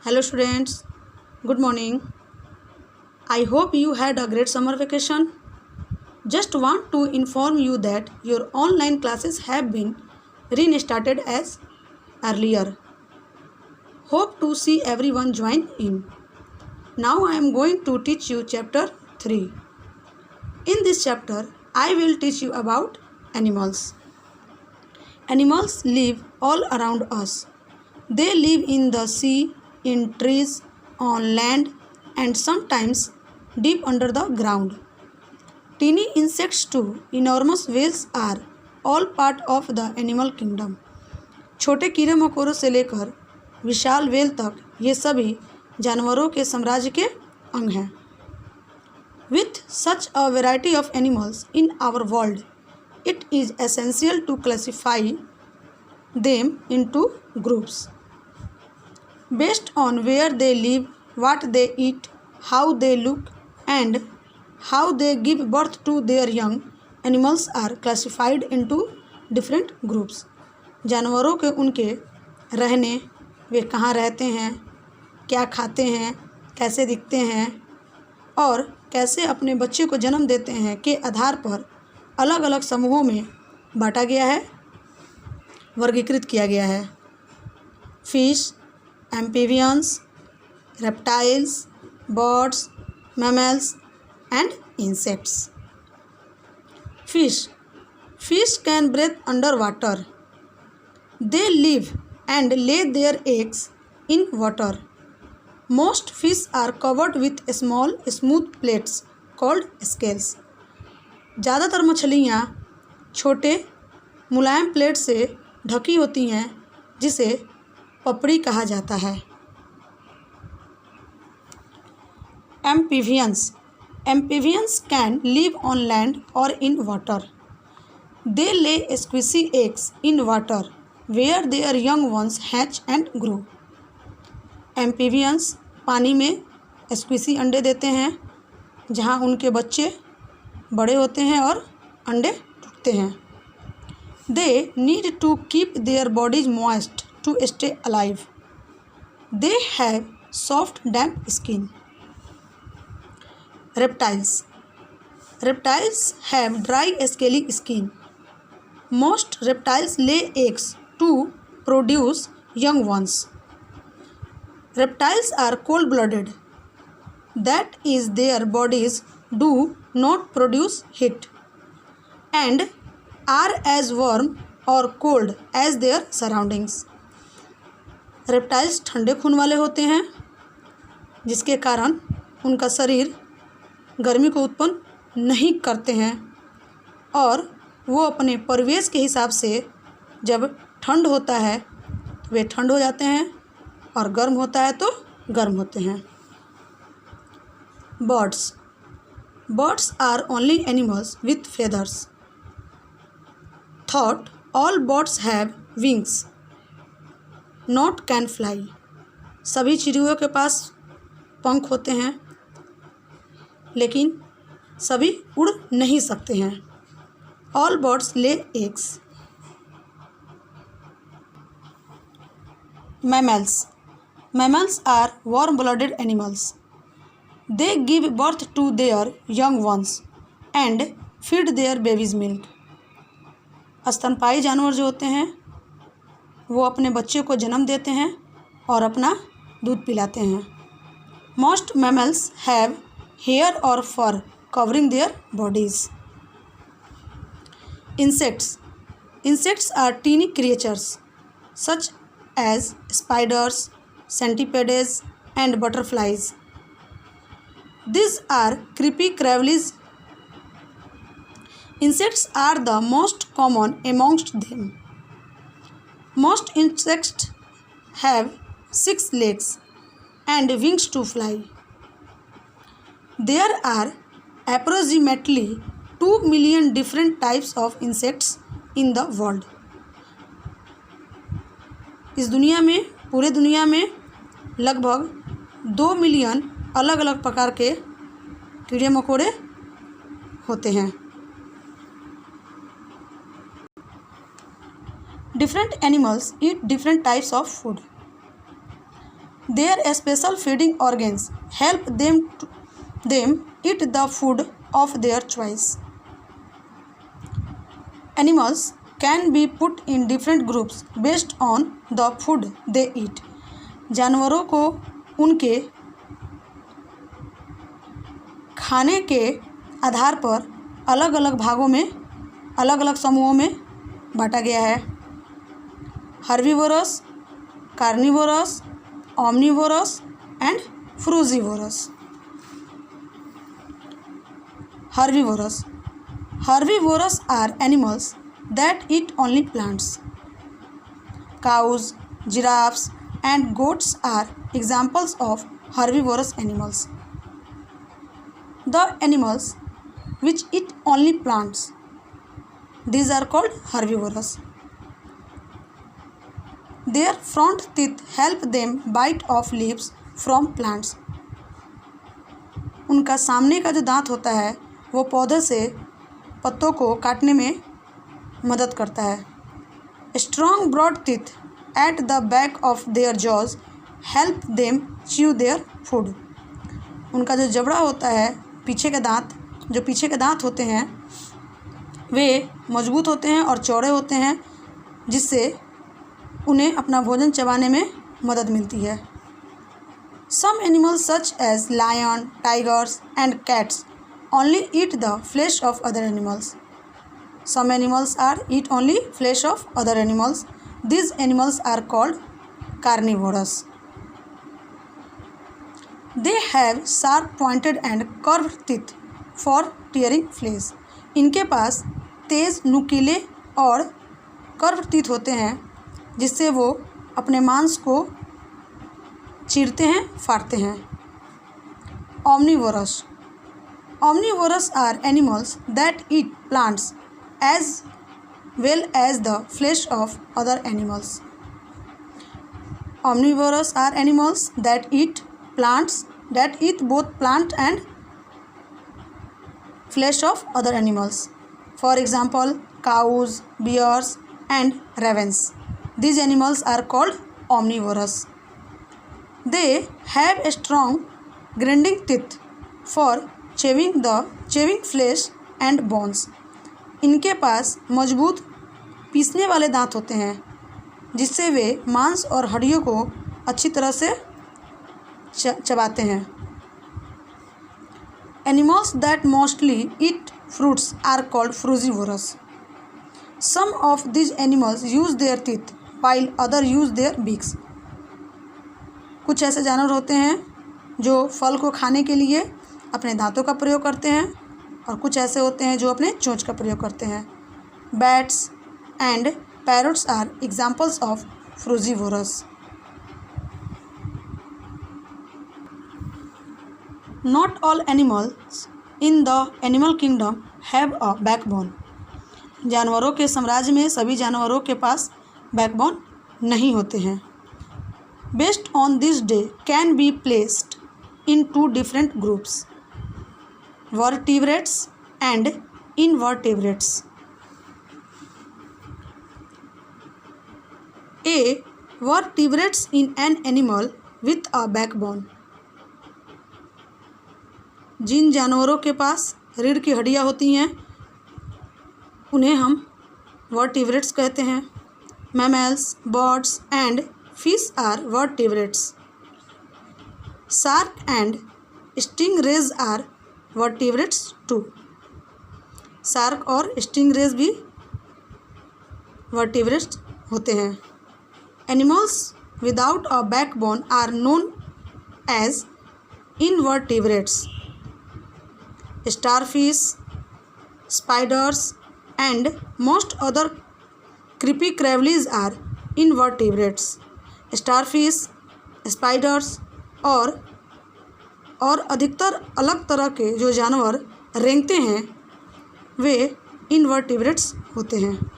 Hello students, good morning. I hope you had a great summer vacation. Just want to inform you that your online classes have been restarted as earlier. Hope to see everyone join in. Now I am going to teach you chapter 3. In this chapter, I will teach you about animals. Animals live all around us. They live in the sea, in trees, on land, and sometimes deep under the ground. Teeny insects too, enormous whales are all part of the animal kingdom. छोटे कीड़े मकोड़ों से लेकर विशाल whale तक ये सभी जानवरों के साम्राज्य के अंग हैं. With such a variety of animals in our world, it is essential to classify them into groups. Based on where they live, what they eat, how they look, and how they give birth to their young, animals are classified into different groups. जानवरों के उनके रहने, वे कहाँ रहते हैं, क्या खाते हैं, कैसे दिखते हैं और कैसे अपने बच्चे को जन्म देते हैं के आधार पर अलग अलग समूहों में बांटा गया है, वर्गीकृत किया गया है. Fish, amphibians, reptiles, birds, mammals and insects. Fish can breathe underwater. They live and lay their eggs in water. Most fish are covered with small smooth plates called scales. ज़्यादातर मछलियाँ छोटे मुलायम प्लेट से ढकी होती हैं जिसे पपड़ी कहा जाता है. Amphibians can live on land or in water. They lay squishy eggs in water where their young ones hatch and grow. Amphibians पानी में स्क्विशी अंडे देते हैं जहां उनके बच्चे बड़े होते हैं और अंडे टूटते हैं. They need to keep their bodies moist to stay alive. They have soft, damp skin. Reptiles have dry, scaly skin. Most reptiles lay eggs to produce young ones. Reptiles are cold-blooded. That is, their bodies do not produce heat and are as warm or cold as their surroundings. Reptiles ठंडे खून वाले होते हैं जिसके कारण उनका शरीर गर्मी को उत्पन्न नहीं करते हैं और वो अपने परिवेश के हिसाब से जब ठंड होता है वे ठंड हो जाते हैं और गर्म होता है तो गर्म होते हैं. Birds are only animals with feathers. Thought all birds have wings not can fly. सभी चिड़ियों के पास पंख होते हैं लेकिन सभी उड़ नहीं सकते हैं. All birds lay eggs. Mammals are warm blooded animals. They give birth to their young ones and feed their babies milk. स्तनपायी जानवर जो होते हैं वो अपने बच्चे को जन्म देते हैं और अपना दूध पिलाते हैं. मोस्ट मैमल्स हैव हेयर और fur covering their bodies. Insects are tiny creatures such as spiders, centipedes and butterflies. These are creepy crawlies. Insects are the most common amongst them. Most insects have 6 legs and wings to fly. There are approximately 2 million different types of insects in the world. इस दुनिया में, पूरे दुनिया में लगभग 2 million अलग अलग प्रकार के कीड़े मकोड़े होते हैं. Different animals eat different types of food. Their special feeding organs help them eat the food of their choice. Animals can be put in different groups based on the food they eat. जानवरों को उनके खाने के आधार पर अलग अलग भागों में, अलग अलग समूहों में बांटा गया है। Herbivorous, carnivorous, omnivorous and frugivorous. Herbivorous. Herbivorous are animals that eat only plants. Cows, giraffes and goats are examples of herbivorous animals. The animals which eat only plants, these are called herbivorous. Their front teeth help them bite off leaves from plants. उनका सामने का जो दांत होता है वो पौधे से पत्तों को काटने में मदद करता है. Strong broad teeth at the back of their jaws help them chew their food. उनका जो जबड़ा होता है, पीछे के दांत होते हैं वे मजबूत होते हैं और चौड़े होते हैं, जिससे उन्हें अपना भोजन चबाने में मदद मिलती है. Some animals such as lion, tigers and cats only eat the flesh of other animals. Some animals eat only flesh of other animals. These animals are called carnivorous. They have sharp pointed and curved teeth for tearing flesh. इनके पास तेज नुकीले और curve teeth होते हैं जिससे वो अपने मांस को चीरते हैं, फाड़ते हैं. Omnivorous. Omnivorous are animals that eat plants as well as the flesh of other animals. Omnivorous are animals that eat plants, that eat both plant and flesh of other animals. For example, cows, bears and ravens. These animals are called omnivorous. They have a strong grinding teeth for chewing flesh and bones. इनके पास मजबूत पीसने वाले दांत होते हैं जिससे वे मांस और हड्डियों को अच्छी तरह से चबाते हैं. Animals that mostly eat fruits are called frugivorous. Some of these animals use their teeth while others use their beaks. कुछ ऐसे जानवर होते हैं जो फल को खाने के लिए अपने दांतों का प्रयोग करते हैं और कुछ ऐसे होते हैं जो अपने चोंच का प्रयोग करते हैं. Bats and parrots are examples of frugivorous. Not all animals in the animal kingdom have a backbone. जानवरों के साम्राज्य में सभी जानवरों के पास बैकबोन नहीं होते हैं. Based on this they can be placed in two different groups, vertebrates and invertebrates. A. Vertebrates in an animal with a backbone. जिन जानवरों के पास रीढ़ की हड्डियाँ होती हैं उन्हें हम वर्टिब्रेट्स कहते हैं. Mammals, birds and fish are vertebrates. Shark and stingrays are vertebrates too. Shark और स्टिंगरेज भी वर्टिब्रेट्स होते हैं. Animals without a backbone are known as invertebrates. Starfish, spiders and most other creepy crawlies are invertebrates. Starfish, spiders और अधिकतर अलग तरह के जो जानवर रेंगते हैं वे इनवर्टिब्रेट्स होते हैं.